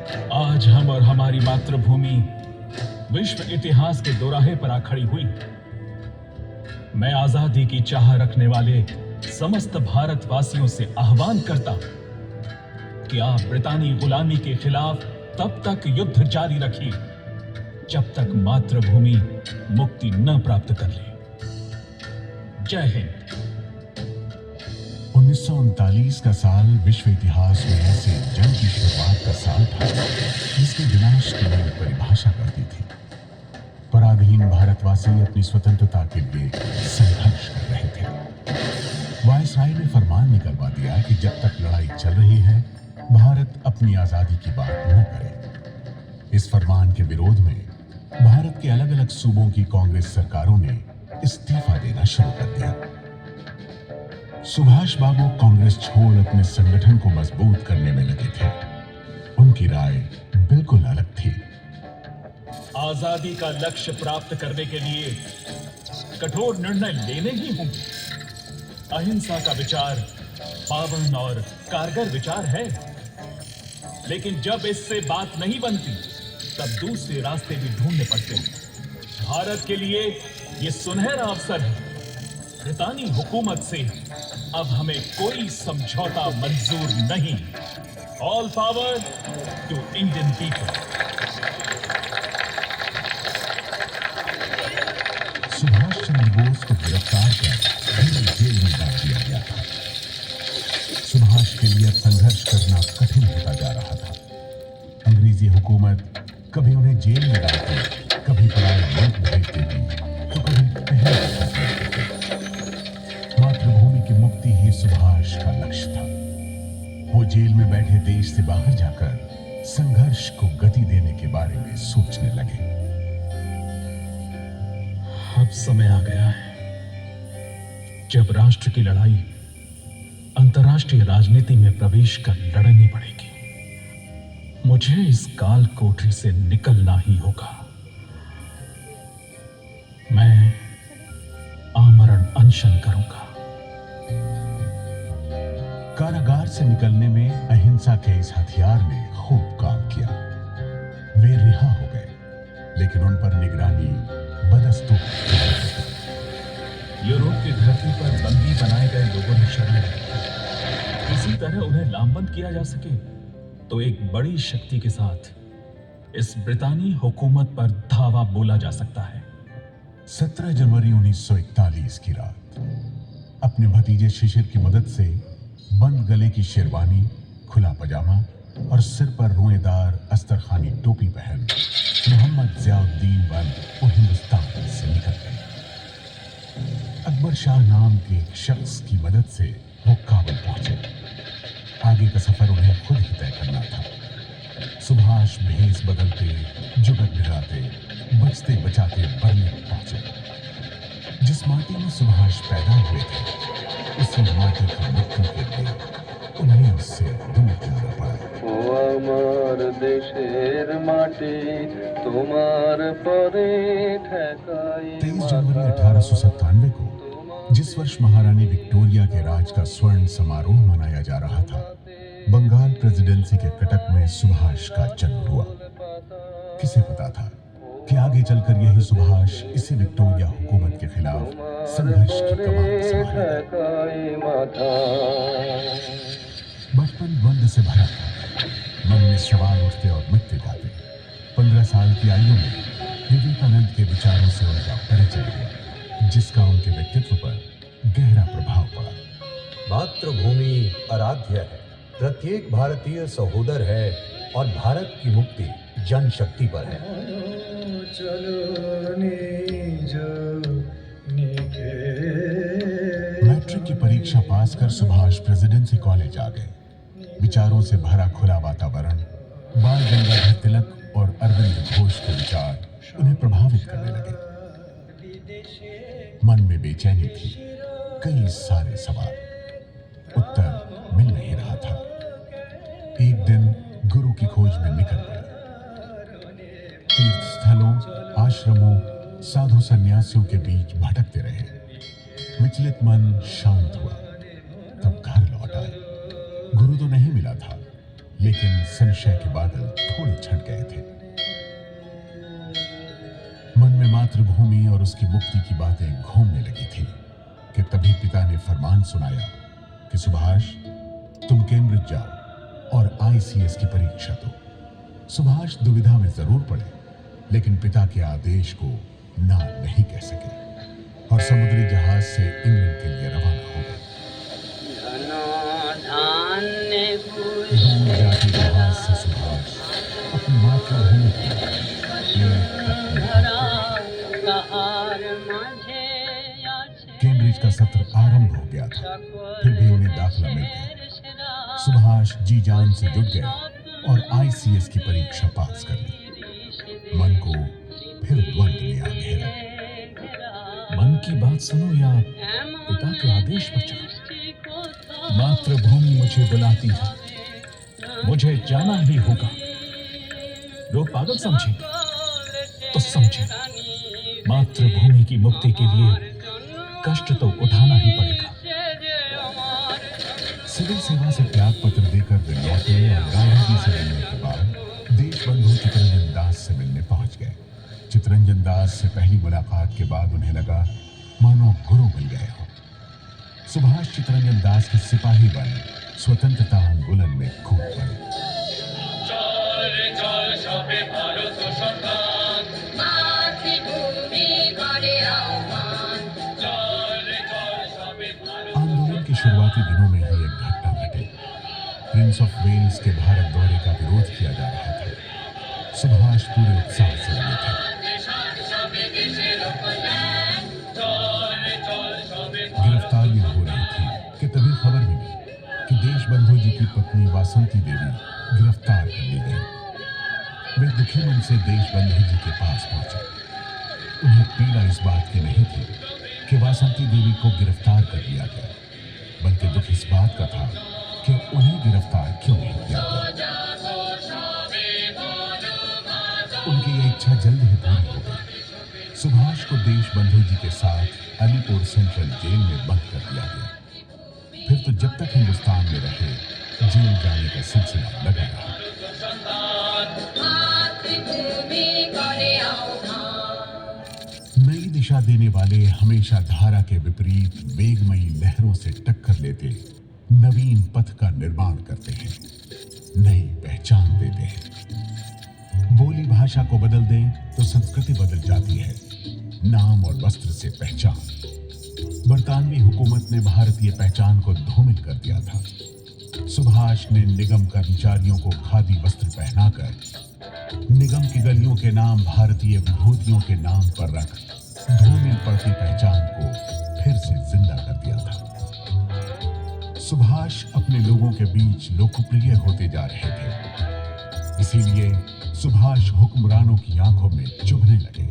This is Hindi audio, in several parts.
आज हम और हमारी मातृभूमि विश्व इतिहास के दोराहे पर आ खड़ी हुई। मैं आजादी की चाह रखने वाले समस्त भारतवासियों से आह्वान करता हूं कि आप ब्रितानी गुलामी के खिलाफ तब तक युद्ध जारी रखिए जब तक मातृभूमि मुक्ति न प्राप्त कर ले। जय हिंद। 1939 का साल विश्व इतिहास में ऐसे जंग की शुरुआत का साल था जिसके विनाश की नई परिभाषा करती थी। पराधीन भारतवासी अपनी स्वतंत्रता के लिए संघर्ष कर रहे थे। वायसराय ने फरमान निकलवा दिया कि जब तक लड़ाई चल रही है भारत अपनी आजादी की बात न करे। इस फरमान के विरोध में भारत के अलग अलग सूबों की कांग्रेस सरकारों ने इस्तीफा देना शुरू कर दिया। सुभाष बाबू कांग्रेस छोड़ अपने संगठन को मजबूत करने में लगे थे। उनकी राय बिल्कुल अलग थी। आजादी का लक्ष्य प्राप्त करने के लिए कठोर निर्णय लेने ही होंगे। अहिंसा का विचार पावन और कारगर विचार है, लेकिन जब इससे बात नहीं बनती तब दूसरे रास्ते भी ढूंढने पड़ते हैं। भारत के लिए यह सुनहरा अवसर है। ब्रितानी हुकूमत से अब हमें कोई समझौता मंजूर नहीं। All power to Indian people. Subhash Chandra Bose को गिरफ्तार कर जेल में डाल दिया गया था। सुभाष के लिए संघर्ष करना कठिन होता जा रहा था। अंग्रेजी हुकूमत कभी उन्हें जेल में डालती, कभी पराए मुल्क भेजती थी, तो कभी पहले मातृभूमि की मुक्ति ही सुभाष का लक्ष्य था। वो जेल में बैठे देश से बाहर जाकर संघर्ष को गति देने के बारे में सोचने लगे। अब समय आ गया है जब राष्ट्र की लड़ाई अंतर्राष्ट्रीय राजनीति में प्रवेश कर लड़नी पड़ेगी। मुझे इस काल कोठरी से निकलना ही होगा। मैं आमरण अनशन करूंगा। कारागार से निकलने में अहिंसा के इस हथियार ने खूब काम किया। वे रिहा हो गए, लेकिन उन पर निगरानी बदस्तूर। यूरोप की धरती पर बंदी बनाए गए लोगों ने शरण ली। किसी तरह उन्हें लामबंद किया जा सके तो एक बड़ी शक्ति के साथ इस ब्रितानी हुकूमत पर धावा बोला जा सकता है। 17 जनवरी 1941 की रात अपने भतीजे शिशिर की मदद से बंद गले की शेरवानी, खुला पजामा और सिर पर रोएदार अस्तरखानी टोपी पहन मोहम्मद जियाउद्दीन वो हिंदुस्तान से निकल गए। अकबर शाह नाम के एक शख्स की मदद से वो काबुल पहुंचे। आगे का सफर उन्हें खुद ही तय करना था। सुभाष भेस बदलते, जुगत भिड़ाते, बचते बचाते बर्लिन पहुंचे। जिस माटी में सुभाष पैदा हुए थे उसी माटी की मृत्यु के लिए उन्हें उससे दूर जाना पड़ा। ओ अमर देशेर माटी तुम्हार परे ठहकाई। 23 जनवरी 1897 को जिस वर्ष महारानी विक्टोरिया के राज का स्वर्ण समारोह मनाया जा रहा था, बंगाल प्रेसिडेंसी के कटक में सुभाष का जन्म हुआ। किसे पता था कि आगे चलकर यही सुभाष इसी विक्टोरिया हुकूमत के खिलाफ संघर्ष की कमान संभालेगा। बचपन द्वंद से भरा था। मन में सवाल उठते और मिटते जाते। 15 साल की आयु में विवेकानंद के विचारों से उनका परिचय हुआ, जिसका उनके व्यक्तित्व पर गहरा प्रभाव पड़ा। मातृभूमि आराध्य है, प्रत्येक भारतीय सहोदर है और भारत की मुक्ति जनशक्ति पर है। मैट्रिक की परीक्षा पास कर सुभाष प्रेसिडेंसी कॉलेज आ गए। विचारों से भरा खुला वातावरण, बाल गंगाधर तिलक और अरविंद घोष के विचार उन्हें प्रभावित करने लगे। मन में बेचैनी थी, कई सारे सवाल, उत्तर मिल नहीं रहा था। एक दिन गुरु की खोज में निकल गए। तीर्थ स्थलों, आश्रमों, साधु सन्यासियों के बीच भटकते रहे। विचलित मन शांत हुआ, तब घर लौट आए। गुरु तो नहीं मिला था, लेकिन संशय के बादल थोड़े छट गए थे। मन में मातृभूमि और उसकी मुक्ति की बातें घूमने लगी थी कि तभी पिता ने फरमान सुनाया कि सुभाष, तुम कैम्ब्रिज जाओ और आईसीएस की परीक्षा दो। सुभाष दुविधा में जरूर पड़े, लेकिन पिता के आदेश को ना नहीं कह सके और समुद्री जहाज से इंग्लैंड के लिए रवाना हो गए। दूर जाते जहाज से सुभाष अपनी मातृभूमि कैम्ब्रिज का सत्र आरंभ हो गया था, फिर भी उन्हें दाखिला मिल गया। सुभाष जी जान से जुट गए और आईसीएस की परीक्षा पास कर ली। मन को फिर द्वंद ने आ घेरा। मन की बात सुनो या पिता के आदेश पर चलो। मातृभूमि मुझे बुलाती है, मुझे जाना ही होगा। लोग पागल समझे तो समझे, मातृभूमि की मुक्ति के लिए कष्ट तो उठाना ही पड़ेगा। सिविल सेवा से त्याग पत्र देकर वे लौटे और गांधी जी से मिलने के बाद देशबंधु चितरंजन दास से मिलने पहुंच गए। चितरंजन दास से पहली मुलाकात के बाद उन्हें लगा मानो गुरु मिल गए हो। सुभाष चितरंजन दास के सिपाही बन स्वतंत्रता आंदोलन में कूद पड़े। आंदोलन के शुरुआती दिनों में ही एक घटना घटी। प्रिंस ऑफ वेल्स के भारत दौरे का विरोध किया जा रहा था। सुभाष पूरे उत्साह से लगे थे। गिरफ्तारियां हो रही थी कि तभी खबर मिली कि देशबंधु जी की पत्नी वासंती देवी गिरफ्तार कर ली गई। वे दुखी मन से देशबंधु जी के पास पहुंचे। उन्हें पीड़ा इस बात की नहीं थी कि वासंती देवी को गिरफ्तार कर लिया गया, बल्कि दुख इस बात का था कि उन्हें गिरफ्तार क्यों नहीं किया गया। उनकी यह इच्छा जल्द ही पूरी हो गई। सुभाष को देशबंधु जी के साथ अलीपुर सेंट्रल जेल में बंद कर दिया गया। फिर तो जब तक हिंदुस्तान में रहे, जेल जाने का सिलसिला लगा रहा। नई दिशा देने वाले हमेशा धारा के विपरीत वेगमयी लहरों से टक्कर लेते नवीन पथ का निर्माण करते हैं, नई पहचान देते हैं। बोली भाषा को बदल दें तो संस्कृति बदल जाती है, नाम और वस्त्र से पहचान। बरतानवी हुकूमत ने भारतीय पहचान को धूमिल कर दिया था। सुभाष ने निगम कर्मचारियों को खादी वस्त्र पहनाकर निगम की गलियों के नाम भारतीय विभूतियों के नाम पर रख धूमिल पड़ती पहचान को फिर से जिंदा कर दिया था। सुभाष अपने लोगों के बीच लोकप्रिय होते जा रहे थे। इसीलिए सुभाष हुक्मरानों की आंखों में चुभने लगे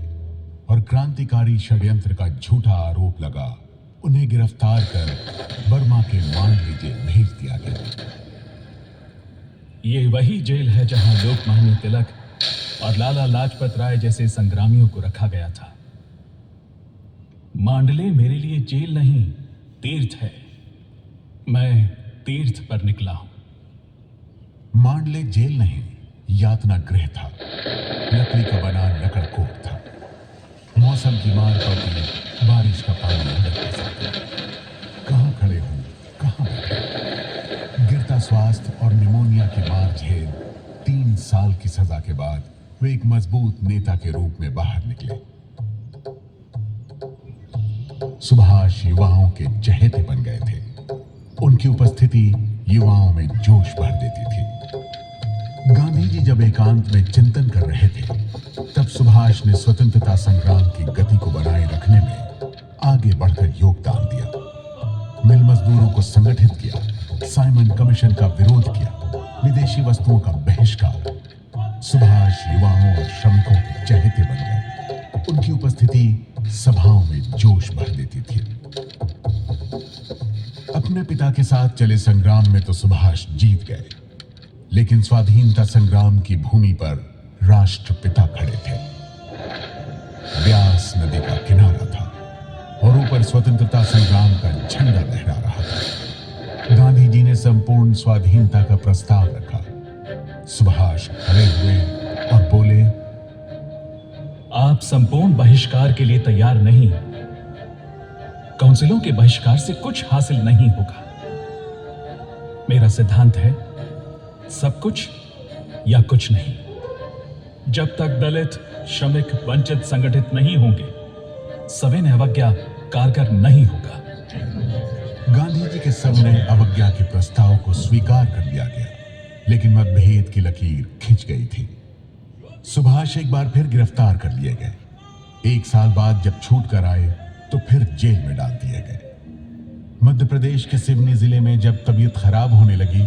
और क्रांतिकारी षड्यंत्र का झूठा आरोप लगा उन्हें गिरफ्तार कर बर्मा के मांडवी जेल भेज दिया गया। ये वही जेल है जहां लोकमान्य तिलक और लाला लाजपत राय जैसे संग्रामियों को रखा गया था। मांडले मेरे लिए जेल नहीं, तीर्थ है। मैं तीर्थ पर निकला हूं। मांडले जेल नहीं, यातना गृह था। लकड़ी का बना लकड़कोट था। मौसम की मार पड़ती, बारिश का पानी अंदर घुस आता। कहां खड़े हूं, कहां बैठे। गिरता स्वास्थ्य और निमोनिया की मार झेल 3 साल की सजा के बाद वे एक मजबूत नेता के रूप में बाहर निकले। सुभाष युवाओं के चहेते बन गए थे। उनकी उपस्थिति युवाओं में जोश भर देती थी। गांधी जी जब एकांत में चिंतन कर रहे थे, तब सुभाष ने स्वतंत्रता संग्राम की गति को बनाए रखने में आगे बढ़कर योगदान दिया। मिल मजदूरों को संगठित किया, साइमन कमीशन का विरोध किया, विदेशी वस्तुओं का बहिष्कार। सुभाष युवाओं और श्रमिकों के चहेते बन गए। उनकी उपस्थिति सभाओं में जोश भर देती थी। अपने पिता के साथ चले संग्राम में तो सुभाष जीत गए, लेकिन स्वाधीनता संग्राम की भूमि पर राष्ट्रपिता खड़े थे। व्यास नदी का किनारा था और ऊपर स्वतंत्रता संग्राम का झंडा लहरा रहा था। गांधी जी ने संपूर्ण स्वाधीनता का प्रस्ताव रखा, सुभाष खड़े हुए और बोले, आप संपूर्ण बहिष्कार के लिए तैयार नहीं। काउंसिलों के बहिष्कार से कुछ हासिल नहीं होगा। मेरा सिद्धांत है सब कुछ या कुछ नहीं। जब तक दलित, श्रमिक, वंचित संगठित नहीं होंगे, सविनय अवज्ञा कारगर नहीं होगा। गांधी जी के सविनय अवज्ञा के प्रस्ताव को स्वीकार कर लिया गया, लेकिन मतभेद की लकीर खिंच गई थी। सुभाष एक बार फिर गिरफ्तार कर लिए गए। 1 साल बाद जब छूट कर आए तो फिर जेल में डाल दिए गए। मध्य प्रदेश के सिवनी जिले में जब तबीयत खराब होने लगी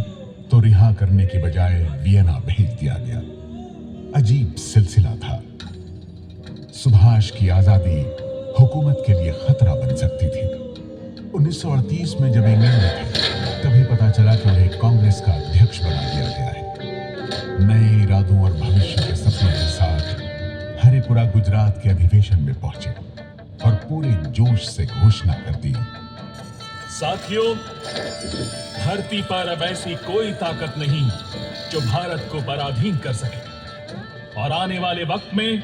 तो रिहा करने की बजाय वियना भेज दिया गया। अजीब सिलसिला था। सुभाष की आजादी हुकूमत के लिए खतरा बन सकती थी। 1938 में जब इंग्लैंड में थे तभी पता चला कि उन्हें कांग्रेस का अध्यक्ष बना दिया गया है। नए इरादों और भविष्य के सपनों के साथ हरिपुरा गुजरात के अधिवेशन में पहुंचे और पूरे जोश से घोषणा कर दी, साथियों, धरती पर अब ऐसी कोई ताकत नहीं जो भारत को पराधीन कर सके और आने वाले वक्त में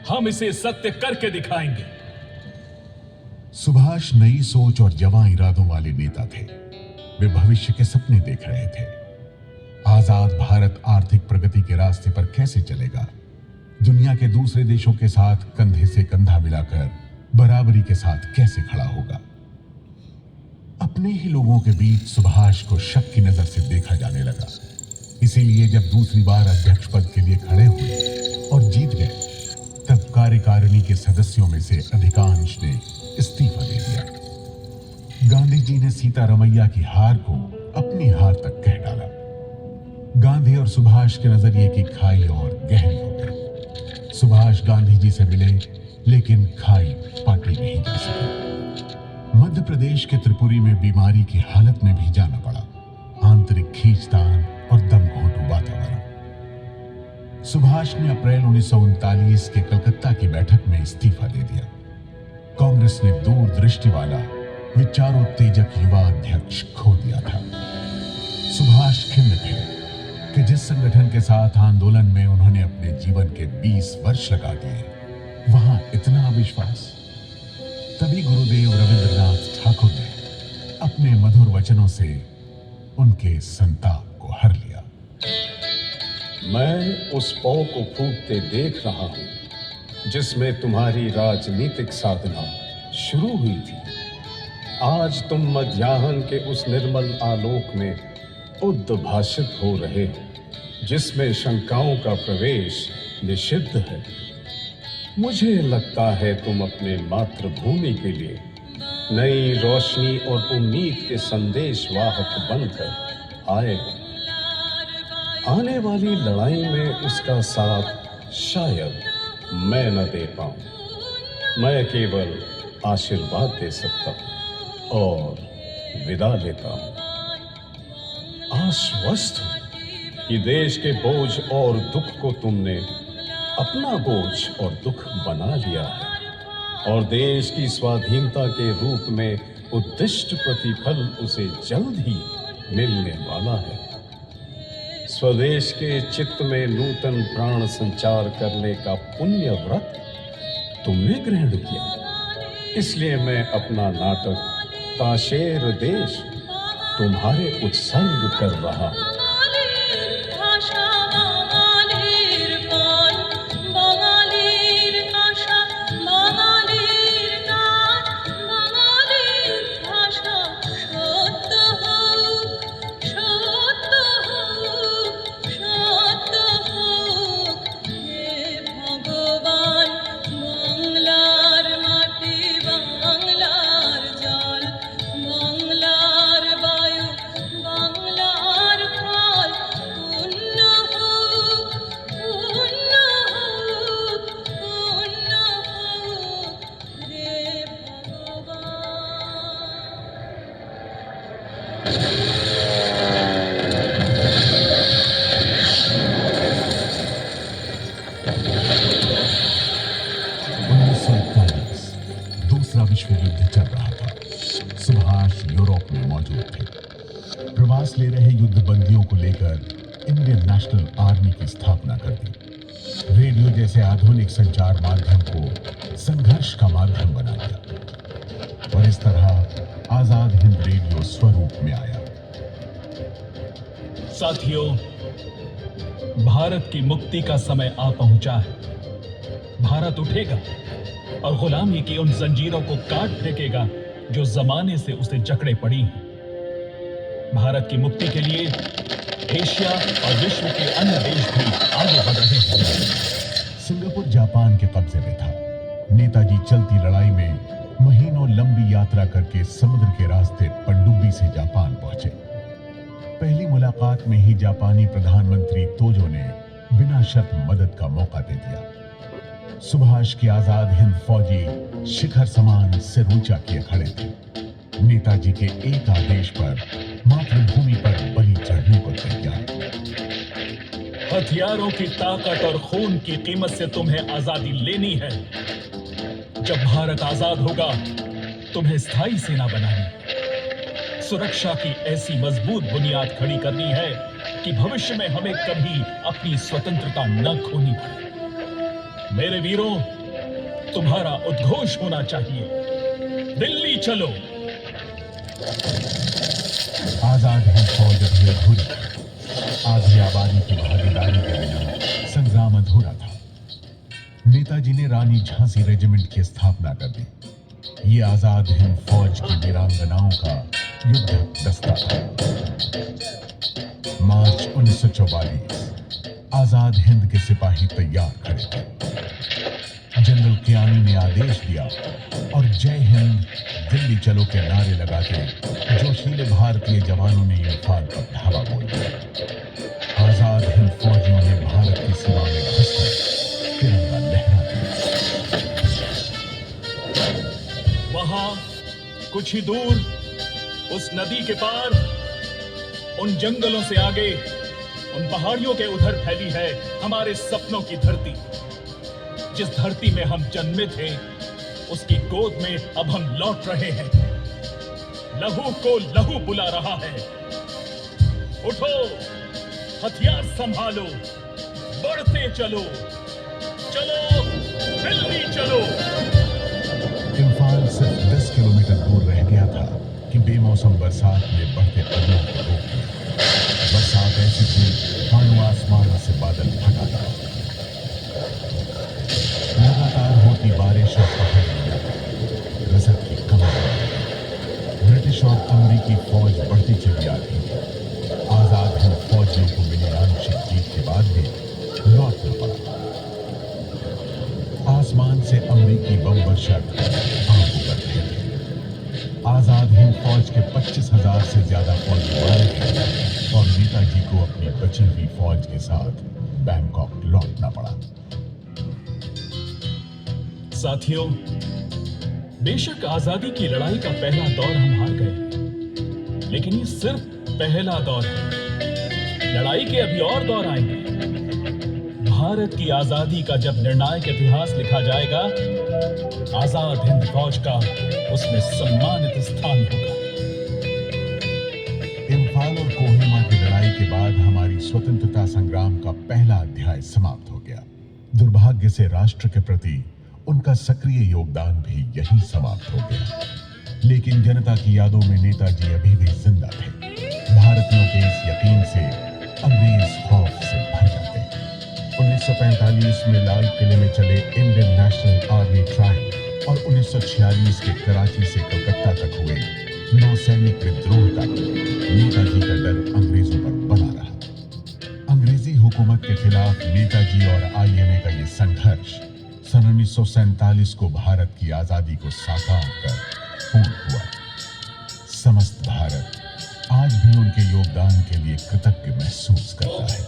हम इसे सत्य करके दिखाएंगे। सुभाष नई सोच और जवां इरादों वाले नेता थे। वे भविष्य के सपने देख रहे थे। आजाद भारत आर्थिक प्रगति के रास्ते पर कैसे चलेगा? दुनिया के दूसरे देशों के साथ कंधे से कंधा मिलाकर बराबरी के साथ कैसे खड़ा होगा? अपने ही लोगों के बीच सुभाष को शक की नजर से देखा जाने लगा। इसीलिए जब दूसरी बार अध्यक्ष पद के लिए खड़े हुए और जीत गए, तब कार्यकारिणी के सदस्यों में से अधिकांश ने इस्तीफा दे दिया। गांधी जी ने सीतारमैया की हार को अपनी हार तक कह डाला। गांधी और सुभाष के नजरिए की खाई और गहरी हो गई। सुभाष गांधी जी से मिले, लेकिन खाई पाटी नहीं जा सकी। मध्य प्रदेश के त्रिपुरी में बीमारी की हालत में भी जाना पड़ा। आंतरिक खींचतान और दमघोंटू वातावरण। सुभाष ने अप्रैल 1939 के कलकत्ता की बैठक में इस्तीफा दे दिया। कांग्रेस ने दूरदृष्टि वाला विचारोत्तेजक युवा अध्यक्ष खो दिया था। सुभाष खिन्न थे कि जिस संगठन के साथ आंदोलन में उन्होंने अपने जीवन के 20 वर्ष लगा दिए, वहां इतना अविश्वास। तभी गुरुदेव रविंद्रनाथ ठाकुर ने अपने मधुर वचनों से उनके संताप को हर लिया। मैं उस पौ को फूटते देख रहा हूं जिसमें तुम्हारी राजनीतिक साधना शुरू हुई थी। आज तुम मध्याह्न के उस निर्मल आलोक में उद्भाषित हो रहे हो जिसमें शंकाओं का प्रवेश निषिद्ध है। मुझे लगता है तुम अपने मातृभूमि के लिए नई रोशनी और उम्मीद के संदेश वाहक बनकर आए हो। आने वाली लड़ाई में उसका साथ शायद मैं न दे पाऊं। मैं केवल आशीर्वाद दे सकता हूं और विदा लेता हूं। आश्वस्त हूं कि देश के बोझ और दुख को तुमने अपना बोझ और दुख बना लिया है और देश की स्वाधीनता के रूप में उद्दिष्ट प्रतिफल उसे जल्द ही मिलने वाला है। स्वदेश के चित्त में नूतन प्राण संचार करने का पुण्य व्रत तुमने ग्रहण किया। इसलिए मैं अपना नाटक ताशेर देश तुम्हारे उत्सर्ग कर रहा हूं। दूसरा विश्व युद्ध चल रहा था। सुभाष यूरोप में मौजूद थे। प्रवास ले रहे युद्ध बंदियों को लेकर इंडियन नेशनल आर्मी की स्थापना कर दी। रेडियो जैसे आधुनिक संचार माध्यम को संघर्ष का माध्यम बना दिया और इस तरह आजाद हिंद रेडियो स्वरूप में आया। साथियों, भारत की मुक्ति का समय आ पहुंचा है। भारत उठेगा और गुलामी की उन जंजीरों को काट फेंकेगा जो जमाने से उसे जकड़े पड़ी हैं। भारत की मुक्ति के लिए एशिया और विश्व के अन्य देश भी आगे बढ़ रहे हैं। सिंगापुर जापान के कब्जे में था। नेताजी चलती लड़ाई में महीनों लंबी यात्रा करके समुद्र के रास्ते पनडुब्बी से जापान पहुंचे। पहली मुलाकात में ही जापानी प्रधानमंत्री तोजो ने बिना शर्त मदद का मौका दे दिया। सुभाष की आजाद हिंद फौजी शिखर समान सिर ऊंचा किए खड़े थे। नेताजी के एक आदेश पर मातृभूमि पर बलि चढ़ने को तैयार। हथियारों की ताकत और खून की कीमत से तुम्हें आजादी लेनी है। जब भारत आजाद होगा, तुम्हें स्थायी सेना बनानी, सुरक्षा की ऐसी मजबूत बुनियाद खड़ी करनी है कि भविष्य में हमें कभी अपनी स्वतंत्रता न खोनी पड़े। मेरे वीरों, तुम्हारा उद्घोष होना चाहिए, दिल्ली चलो। आजाद हिंद फौज अभी अधूरी थी। आधी आबादी की भागीदारी के बिना संग्राम अधूरा था। नेताजी ने रानी झांसी रेजिमेंट की स्थापना कर दी। ये आजाद हिंद फौज की वीरांगनाओं का युद्ध दस्ता था। मार्च 1944 आजाद हिंद के सिपाही तैयार खड़े थे। जनरल कियानी ने आदेश दिया और जय हिंद दिल्ली चलो के नारे लगाते जोशीले भारतीय जवानों ने इंफाल पर धावा बोल दिया। आजाद हिंद फौजियों ने भारत की सीमा में घुसकर तिरंगा लहरा दिया। वहां कुछ ही दूर, उस नदी के पार, उन जंगलों से आगे, उन पहाड़ियों के उधर फैली है हमारे सपनों की धरती। जिस धरती में हम जन्मे थे, उसकी गोद में अब हम लौट रहे हैं। लहू को लहू बुला रहा है। उठो, हथियार संभालो, बढ़ते चलो, चलो दिल्ली चलो। इंफाल सिर्फ 10 किलोमीटर दूर रह गया था कि बेमौसम बरसात ने बढ़ते कदमों को रोक दिया। बरसात ऐसी थी मानो आसमान से बादल फटा था। लगातार होती बारिश और पहाड़ियों रसद की कमी। ब्रिटिश और अमेरिकी फौज बढ़ती चली आ रही थी। आजाद हिंद फौजियों को मिली आंशिक जीत के बाद भी लौटना पड़ा। आसमान से अमेरिकी बम वर्षा आग उगल रहे थे। आजाद हिंद फौज के 25,000 से ज्यादा फौजी मारे गए और नेताजी को अपनी बची हुई फौज के साथ बैंकॉक लौटना पड़ा। साथियों, बेशक आजादी की लड़ाई का पहला दौर हम हार गए, लेकिन ये सिर्फ पहला दौर है। लड़ाई के अभी और दौर आएंगे। भारत की आजादी का जब निर्णायक इतिहास लिखा जाएगा, आजाद हिंद फौज का उसमें सम्मानित स्थान होगा। इम्फाल और कोहिमा की लड़ाई के बाद हमारी स्वतंत्रता संग्राम का पहला अध्याय समाप्त हो गया। दुर्भाग्य से राष्ट्र के प्रति उनका सक्रिय योगदान भी यहीं समाप्त हो गया। लेकिन जनता की यादों में नेताजी अभी भी जिंदा थे। भारतीयों के इस यकीन से अंग्रेज खौफ से भर जाते। 1945 में लाल किले में चले इंडियन नेशनल आर्मी ट्रायल और 1946 के कराची से कलकत्ता तक हुए नौसैनिक विद्रोह तक नेताजी का डर अंग्रेजों पर बना रहा। अंग्रेजी हुकूमत के खिलाफ नेताजी और आईएनए का ये संघर्ष सन 1947 को भारत की आजादी को साकार कर पूर्ण हुआ। समस्त भारत आज भी उनके योगदान के लिए कृतज्ञ महसूस करता है।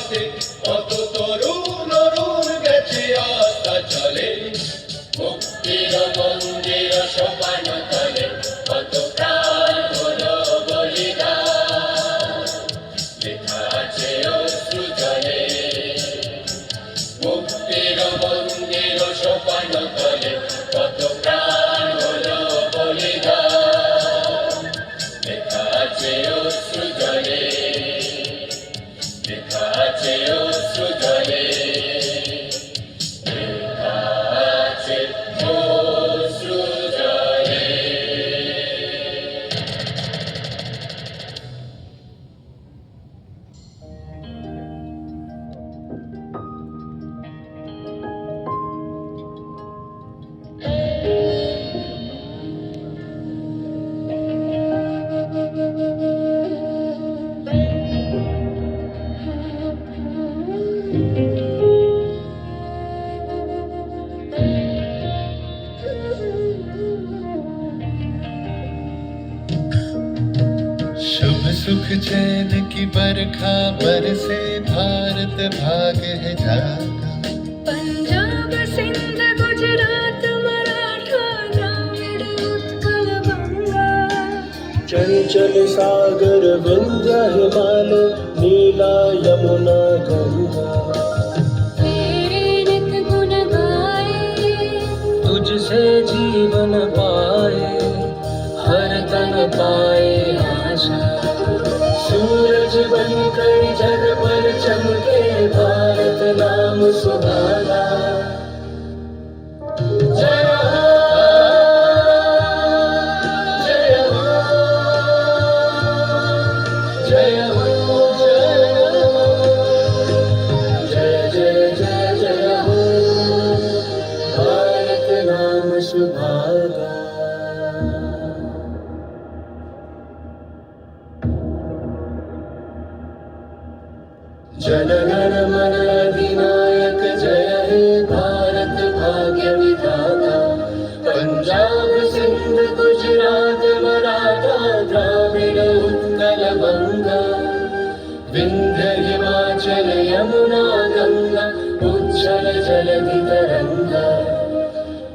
পথে কত তরুণ অরুণ গেছে আস্থা চলে মুক্তির মন্দির সোপান তলে কত প্রাণ হলো বলিদান লেখা আছে অশ্রু জলে মুক্তির মন্দির সোপান তলে কত প্রাণ হলো বলিদান লেখা আছে অশ্রু জলে লেখা আছে অশ্রু জলে লেখা আছে অশ্রু জলে शुभ सुख चैन की बरखा बरसे भारत भाग है जागा पंजाब सिंध गुजरात मराठा द्राविड़ उत्कल बंगा चंचल सागर विंध्य हिमालय नीला यमुना गंगा तेरे नित गुण गाए तुझसे जीवन पाए हर तन पाए आशा सूरज बनकर जग पर चमके भारत नाम सुहाना जय हो जय हो जय हो जय जय जय जय हो भारत नाम सुहाना जनगण मन अधिनायक जय हे भारत भाग्य विधाता पंजाब सिंध गुजरात मराठा द्राविड़ उत्कल बंगा विंध्य हिमाचल यमुना गंगा उज्जल जलधि तरंगा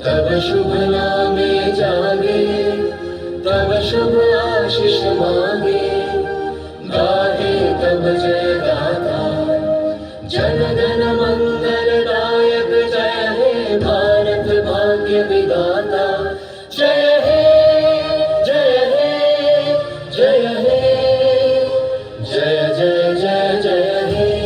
तब शुभ नामे जागे तब शुभ आशीष मांगे गाहे तब जय गाथा जनगण मंगलदायक जय हे भारत भाग्य विधाता जय हे जय हे जय हे जय जय जय जय हे